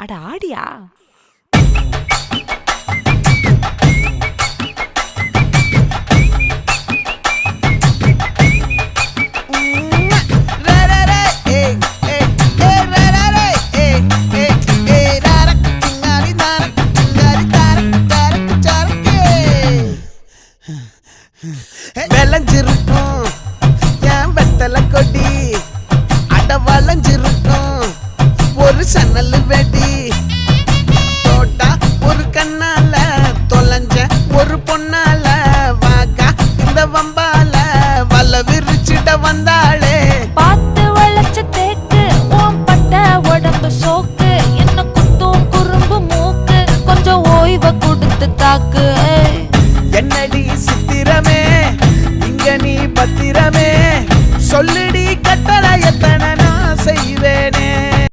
அட ஆடியா? விளைஞ்சிருக்கும் என் வெத்தலை கொடி, அட வளைஞ்சிருக்கும் ஒரு சன்னல் வெடி. தோட்டா ஒரு கண்ணால தொலைஞ்ச ஒரு பொண்ணால வாக்கா இந்த வம்பால வல விரிச்சிட வந்தாளே. பார்த்து வளைச்ச தேக்கு ஓம் பட்ட உடம்பு சோக்கு, என்ன குத்தும் குறும்பு மூக்கு, கொஞ்சம் ஓய்வை கொடுத்து தாக்கு.